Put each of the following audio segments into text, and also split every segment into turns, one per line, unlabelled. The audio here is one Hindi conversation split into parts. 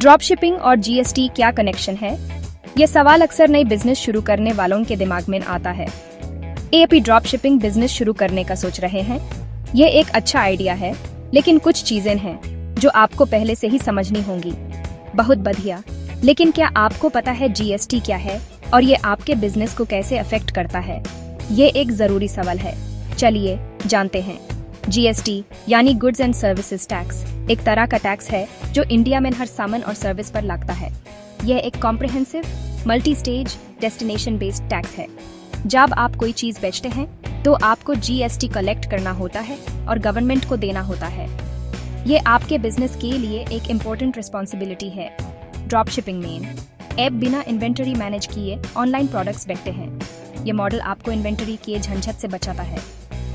ड्रॉप शिपिंग और जीएसटी क्या कनेक्शन है? ये सवाल अक्सर नए बिजनेस शुरू करने वालों के दिमाग में आता है। आप ड्रॉप शिपिंग बिजनेस शुरू करने का सोच रहे हैं? ये एक अच्छा आइडिया है, लेकिन कुछ चीजें हैं जो आपको पहले से ही समझनी होंगी। बहुत बढ़िया, लेकिन क्या आपको पता है जीएसटी क्या है और ये आपके बिजनेस को कैसे अफेक्ट करता है? ये एक जरूरी सवाल है। चलिए जानते हैं। जीएसटी यानी गुड्स एंड सर्विसेज टैक्स एक तरह का टैक्स है जो इंडिया में हर सामान और सर्विस पर लगता है। यह एक comprehensive, multi stage, destination based tax है। जब आप कोई चीज बेचते हैं तो आपको जीएसटी कलेक्ट करना होता है और गवर्नमेंट को देना होता है। ये आपके बिजनेस के लिए एक इम्पोर्टेंट रिस्पॉन्सिबिलिटी है। ड्रॉप शिपिंग में ऐप बिना इन्वेंटरी मैनेज किए ऑनलाइन प्रोडक्ट्स बेचते हैं। ये मॉडल आपको इन्वेंटरी के झंझट से बचाता है।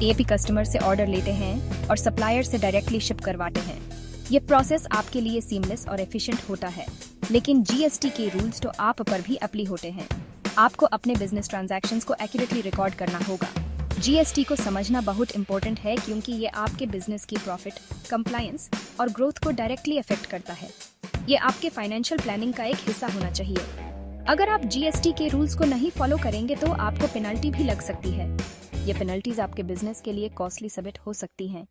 आप कस्टमर से ऑर्डर लेते हैं और सप्लायर से डायरेक्टली शिप करवाते हैं। ये प्रोसेस आपके लिए सीमलेस और एफिशिएंट होता है, लेकिन जीएसटी के रूल्स तो आप पर भी अप्लाई होते हैं। आपको अपने बिजनेस ट्रांजैक्शंस को एक्यूरेटली रिकॉर्ड करना होगा। जीएसटी को समझना बहुत इंपॉर्टेंट है क्योंकि ये आपके बिजनेस की प्रॉफिट, कंप्लायंस और ग्रोथ को डायरेक्टली अफेक्ट करता है। ये आपके फाइनेंशियल प्लानिंग का एक हिस्सा होना चाहिए। अगर आप जीएसटी के रूल्स को नहीं फॉलो करेंगे तो आपको पेनल्टी भी लग सकती है। ये पेनल्टीज आपके बिजनेस के लिए कॉस्टली साबित हो सकती हैं।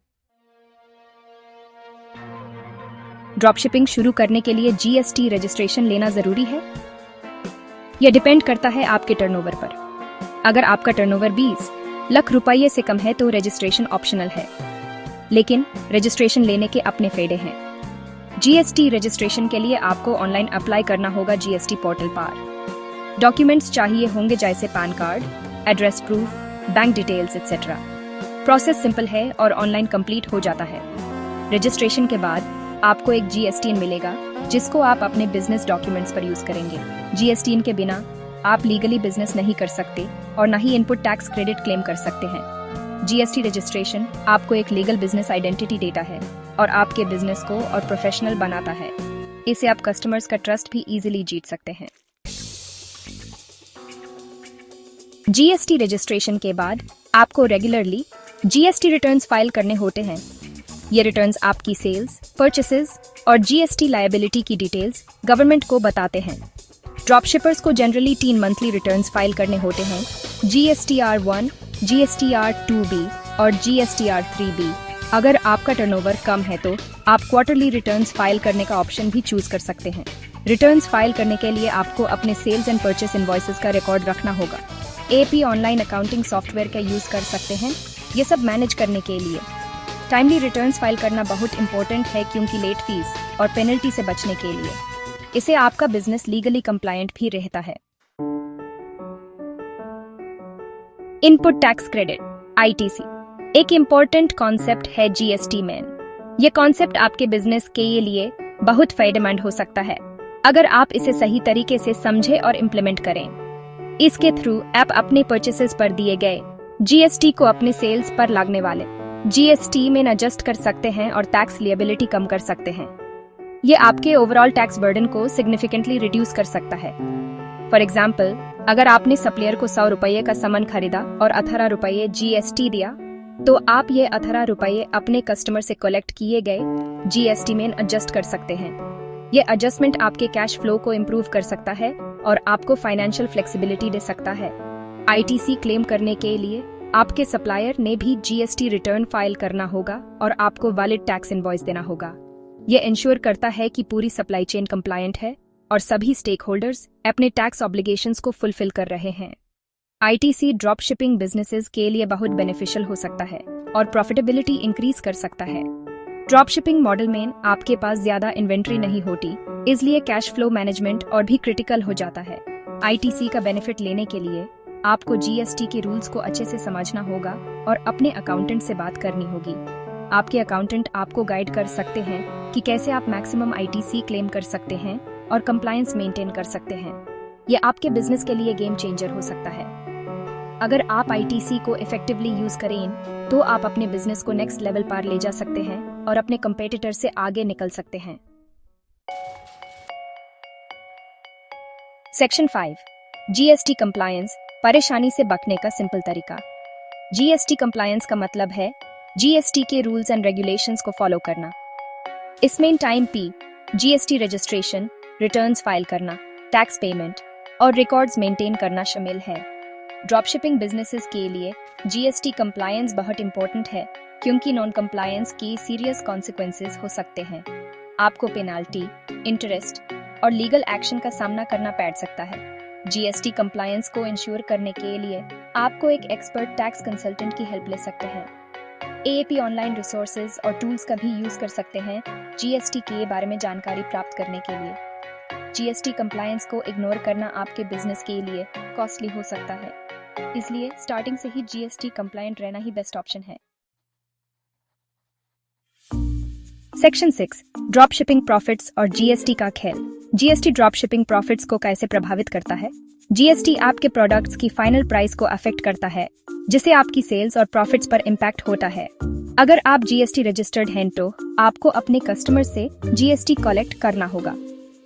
ड्रॉप शिपिंग शुरू करने के लिए जीएसटी रजिस्ट्रेशन लेना जरूरी है। यह डिपेंड करता है आपके टर्नओवर पर। अगर आपका टर्नओवर 20 लाख रुपये से कम है तो रजिस्ट्रेशन ऑप्शनल है, लेकिन रजिस्ट्रेशन लेने के अपने फायदे हैं। जीएसटी रजिस्ट्रेशन के लिए आपको ऑनलाइन अप्लाई करना होगा जीएसटी पोर्टल पर। डॉक्यूमेंट्स चाहिए होंगे जैसे pan card, address proof, bank details etcetera. Process simple है और ऑनलाइन कंप्लीट हो जाता है। रजिस्ट्रेशन के बाद आपको एक जीएसटीएन मिलेगा जिसको आप अपने बिजनेस डॉक्यूमेंट्स पर यूज करेंगे। जीएसटीएन के बिना आप लीगली बिजनेस नहीं कर सकते और न ही इनपुट टैक्स क्रेडिट क्लेम कर सकते हैं। जीएसटी रजिस्ट्रेशन आपको एक लीगल बिजनेस आइडेंटिटी देता है और आपके बिजनेस को और प्रोफेशनल बनाता है। इससे आप कस्टमर्स का ट्रस्ट भी इजीली जीत सकते हैं। जीएसटी रजिस्ट्रेशन के बाद आपको रेगुलरली जीएसटी रिटर्न्स फाइल करने होते हैं। ये रिटर्न्स आपकी सेल्स, परचेसेस और जीएसटी लायबिलिटी की डिटेल्स गवर्नमेंट को बताते हैं। ड्रॉप शिपर्स को जनरली 3 मंथली रिटर्न्स फाइल करने होते हैं: GSTR1, GSTR2B और GSTR3B। अगर आपका टर्नओवर कम है तो आप क्वार्टरली रिटर्न्स फाइल करने का ऑप्शन भी चूज कर सकते हैं। रिटर्न्स फाइल करने के लिए आपको अपने सेल्स एंड परचेस इनवॉइसेस का रिकॉर्ड रखना होगा। आप ऑनलाइन अकाउंटिंग सॉफ्टवेयर का यूज कर सकते हैं ये सब मैनेज करने के लिए। टाइमली रिटर्न्स फाइल करना बहुत इंपॉर्टेंट है क्योंकि लेट फीस और पेनल्टी से बचने के लिए इससे आपका बिजनेस लीगली कंप्लायंट भी रहता है। इनपुट टैक्स क्रेडिट (ITC) एक इम्पोर्टेंट कॉन्सेप्ट है जीएसटी में। यह कॉन्सेप्ट आपके बिजनेस के लिए बहुत फायदेमंद हो सकता है अगर आप इसे सही तरीके से समझें और इम्प्लीमेंट करें। इसके थ्रू आप अपने परचेसेस पर दिए गए जीएसटी को अपने सेल्स पर लगने वाले जीएसटी में एडजस्ट कर सकते हैं और टैक्स लिएबिलिटी कम कर सकते हैं। ये आपके ओवरऑल टैक्स बर्डन को सिग्निफिकेंटली रिड्यूस कर सकता है। फॉर एग्जाम्पल, अगर आपने सप्लायर को 100 रुपये का सामान खरीदा और 18 रुपये जीएसटी दिया, तो आप ये 18 रुपये अपने कस्टमर से कलेक्ट किए गए जीएसटी में एडजस्ट कर सकते हैं। ये एडजस्टमेंट आपके कैश फ्लो को इम्प्रूव कर सकता है और आपको फाइनेंशियल फ्लेक्सिबिलिटी दे सकता है। ITC क्लेम करने के लिए आपके सप्लायर ने भी जीएसटी रिटर्न फाइल करना होगा और आपको वैलिड टैक्स इनवॉइस देना होगा। यह इंश्योर करता है कि पूरी सप्लाई चेन कंप्लायंट है और सभी स्टेक होल्डर्स अपने टैक्स ऑब्लिगेशंस को फुलफिल कर रहे हैं। ITC ड्रॉप शिपिंग बिजनेसेस के लिए बहुत बेनिफिशियल हो सकता है और प्रॉफिटेबिलिटी इंक्रीज कर सकता है। ड्रॉप शिपिंग मॉडल में आपके पास ज्यादा इन्वेंट्री नहीं होती, इसलिए कैश फ्लो मैनेजमेंट और भी क्रिटिकल हो जाता है। ITC का बेनिफिट लेने के लिए आपको जीएसटी के रूल्स को अच्छे से समझना होगा और अपने अकाउंटेंट से बात करनी होगी। आपके अकाउंटेंट आपको गाइड कर सकते हैं कि कैसे आप मैक्सिमम ITC क्लेम कर सकते हैं और कंप्लायंस मेंटेन कर सकते हैं। यह आपके बिजनेस के लिए गेम चेंजर हो सकता है। अगर आप ITC को इफेक्टिवली यूज करें तो आप अपने बिजनेस को नेक्स्ट लेवल पर ले जा सकते हैं और अपने कंपेटिटर से आगे निकल सकते हैं। सेक्शन 5 जीएसटी कंप्लायंस परेशानी से बचने का सिंपल तरीका। जीएसटी कंप्लायंस का मतलब है जीएसटी के रूल्स एंड रेगुलेशंस को फॉलो करना। इसमें time P GST registration, returns file करना, टैक्स पेमेंट और रिकॉर्ड्स मेंटेन करना शामिल है। ड्रॉपशिपिंग बिजनेसेस के लिए जीएसटी कंप्लायंस बहुत इंपॉर्टेंट है क्योंकि नॉन कंप्लायंस की सीरियस कॉन्सिक्वेंसेस हो सकते हैं। आपको पेनाल्टी, इंटरेस्ट और लीगल एक्शन का सामना करना पड़ सकता है। जीएसटी कंप्लायंस को इंश्योर करने के लिए आपको एक एक्सपर्ट टैक्स कंसल्टेंट की हेल्प ले सकते हैं। एएपी ऑनलाइन रिसोर्सेज और टूल्स का भी यूज कर सकते हैं जीएसटी के बारे में जानकारी प्राप्त करने के लिए। जीएसटी कंप्लायंस को इग्नोर करना आपके बिजनेस के लिए कॉस्टली हो सकता है, इसलिए स्टार्टिंग से ही जीएसटी कंप्लायंट रहना ही बेस्ट ऑप्शन है। सेक्शन 6, ड्रॉपशिपिंग प्रॉफिट्स और जीएसटी का खेल। जीएसटी ड्रॉपशिपिंग प्रॉफिट्स को कैसे प्रभावित करता है? जीएसटी आपके प्रोडक्ट्स की फाइनल प्राइस को अफेक्ट करता है, जिससे आपकी सेल्स और प्रॉफिट्स पर इम्पैक्ट होता है। अगर आप जीएसटी रजिस्टर्ड हैं तो आपको अपने कस्टमर से जीएसटी कलेक्ट करना होगा।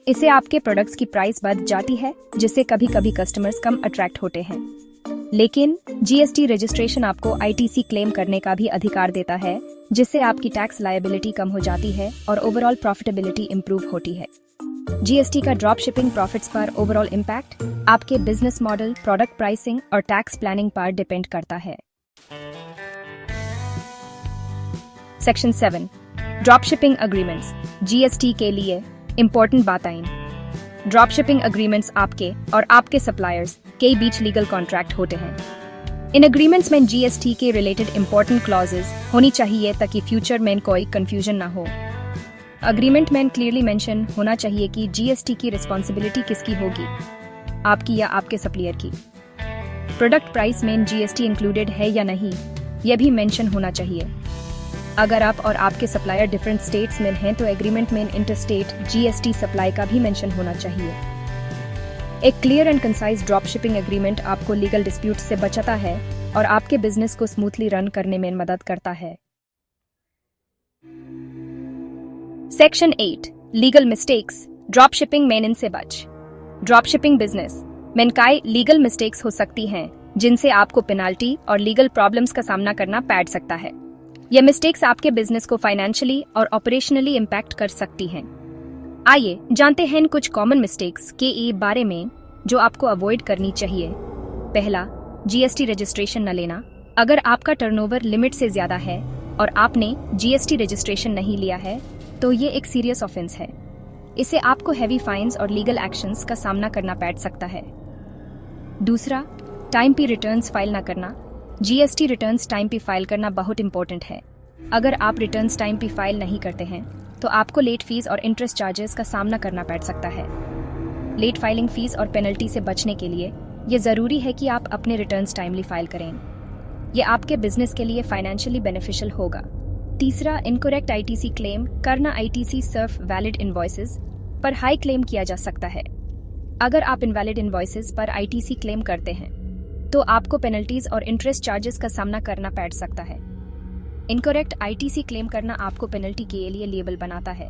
इससे आपके प्रोडक्ट्स की प्राइस बढ़ जाती है, जिससे कभी कभी कस्टमर्स कम अट्रैक्ट होते हैं। लेकिन जीएसटी रजिस्ट्रेशन आपको आईटीसी क्लेम करने का भी अधिकार देता है, जिससे आपकी टैक्स लायबिलिटी कम हो जाती है और ओवरऑल प्रॉफिटेबिलिटी इंप्रूव होती है। जीएसटी का ड्रॉप शिपिंग प्रॉफिट्स पर ओवरऑल इम्पैक्ट आपके बिजनेस मॉडल, प्रोडक्ट प्राइसिंग और टैक्स प्लानिंग पर डिपेंड करता है। Section 7, drop shipping agreements. GST के लिए इंपॉर्टेंट बातें। ड्रॉप शिपिंग एग्रीमेंट्स आपके और आपके सप्लायर्स के बीच लीगल कॉन्ट्रैक्ट होते हैं। इन एग्रीमेंट्स में जीएसटी के रिलेटेड इंपॉर्टेंट क्लॉजेस होनी चाहिए ताकि फ्यूचर में कोई कंफ्यूजन ना हो। एग्रीमेंट में क्लियरली मेंशन होना चाहिए कि जीएसटी की रिस्पॉन्सिबिलिटी किसकी होगी, आपकी या आपके सप्लायर की। प्रोडक्ट प्राइस में जीएसटी इंक्लूडेड है या नहीं, यह भी मेंशन होना चाहिए। अगर आप और आपके सप्लायर डिफरेंट स्टेट्स में हैं तो एग्रीमेंट में इंटरस्टेट जीएसटी सप्लाई का भी मेंशन होना चाहिए। एक clear and concise drop shipping agreement आपको लीगल डिस्प्यूट से बचाता है और आपके बिजनेस को स्मूथली रन करने में मदद करता है। Section 8, legal mistakes. Drop shipping में इनसे बच। ड्रॉप शिपिंग बिजनेस में कई लीगल मिस्टेक्स हो सकती हैं, जिनसे आपको पेनाल्टी और लीगल प्रॉब्लम्स का सामना करना पड़ सकता है। ये मिस्टेक्स आपके बिजनेस को फाइनेंशियली और ऑपरेशनली इम्पैक्ट कर सकती हैं। आइए जानते हैं कुछ कॉमन मिस्टेक्स के बारे में जो आपको अवॉइड करनी चाहिए। पहला, जीएसटी रजिस्ट्रेशन न लेना। अगर आपका टर्नओवर लिमिट से ज्यादा है और आपने जीएसटी रजिस्ट्रेशन नहीं लिया है तो ये एक सीरियस ऑफेंस है। इससे आपको हैवी फाइन्स और लीगल एक्शंस का सामना करना पड़ सकता है। दूसरा, टाइम पे रिटर्न्स फाइल न करना। जीएसटी रिटर्न्स टाइम पे फाइल करना बहुत इंपॉर्टेंट है। अगर आप रिटर्न्स टाइम पे फाइल नहीं करते हैं तो आपको लेट फीस और इंटरेस्ट चार्जेस का सामना करना पड़ सकता है। लेट फाइलिंग फीस और पेनल्टी से बचने के लिए ये जरूरी है कि आप अपने रिटर्न्स टाइमली फाइल करें। ये आपके बिजनेस के लिए फाइनेंशियली बेनिफिशियल होगा। तीसरा, इनकरेक्ट आईटीसी क्लेम करना। आईटीसी सिर्फ वैलिड इनवॉइसेस पर हाई क्लेम किया जा सकता है। अगर आप इनवैलिड इनवॉइसेस पर आईटीसी क्लेम करते हैं तो आपको पेनल्टीज और इंटरेस्ट चार्जेस का सामना करना पड़ सकता है। इनकरेक्ट आईटीसी क्लेम करना आपको पेनल्टी के लिए लेबल बनाता है।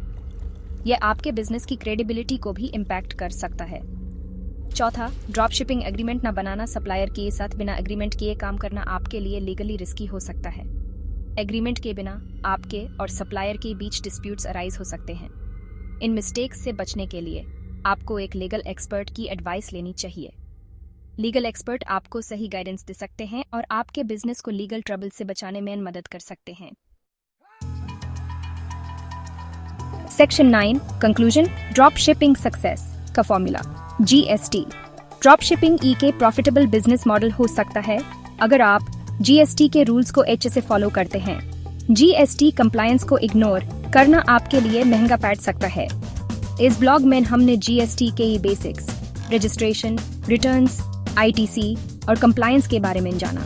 यह आपके बिजनेस की क्रेडिबिलिटी को भी इम्पैक्ट कर सकता है। चौथा, ड्रॉप शिपिंग एग्रीमेंट न बनाना। सप्लायर के साथ बिना एग्रीमेंट किए काम करना आपके लिए लीगली रिस्की हो सकता है। एग्रीमेंट के बिना आपके और सप्लायर के बीच डिस्प्यूट्स अराइज हो सकते हैं। इन मिस्टेक्स से बचने के लिए आपको एक लीगल एक्सपर्ट की एडवाइस लेनी चाहिए। लीगल एक्सपर्ट आपको सही गाइडेंस दे सकते हैं और आपके बिजनेस को लीगल ट्रबल से बचाने में मदद कर सकते हैं। Section 9, conclusion. Drop shipping success का फॉर्मूला। जीएसटी ड्रॉप शिपिंग के प्रॉफिटेबल बिजनेस मॉडल हो सकता है अगर आप जीएसटी के रूल्स को अच्छे से फॉलो करते हैं। जीएसटी कंप्लायंस को इग्नोर करना आपके लिए महंगा पड़ सकता है। इस ब्लॉग में हमने जीएसटी के बेसिक्स, रजिस्ट्रेशन, रिटर्न्स, आईटीसी और कंप्लायंस के बारे में जाना।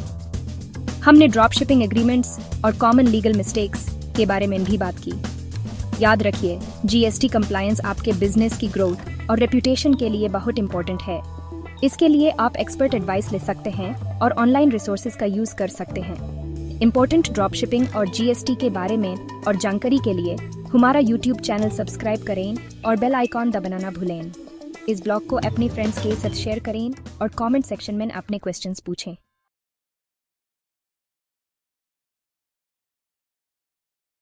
हमने ड्रॉप शिपिंग एग्रीमेंट्स और कॉमन लीगल मिस्टेक्स के बारे में भी बात की। याद रखिए, जीएसटी कंप्लायंस आपके बिजनेस की ग्रोथ और रेप्यूटेशन के लिए बहुत इंपॉर्टेंट है। इसके लिए आप एक्सपर्ट एडवाइस ले सकते हैं और ऑनलाइन रिसोर्सेज का यूज कर सकते हैं। इंपॉर्टेंट ड्रॉप शिपिंग और जीएसटी के बारे में और जानकारी के लिए हमारा यूट्यूब चैनल सब्सक्राइब करें और बेल आइकॉन दबाना ना भूलें। इस ब्लॉग को अपने फ्रेंड्स के साथ शेयर करें और कमेंट सेक्शन में अपने क्वेश्चंस पूछें।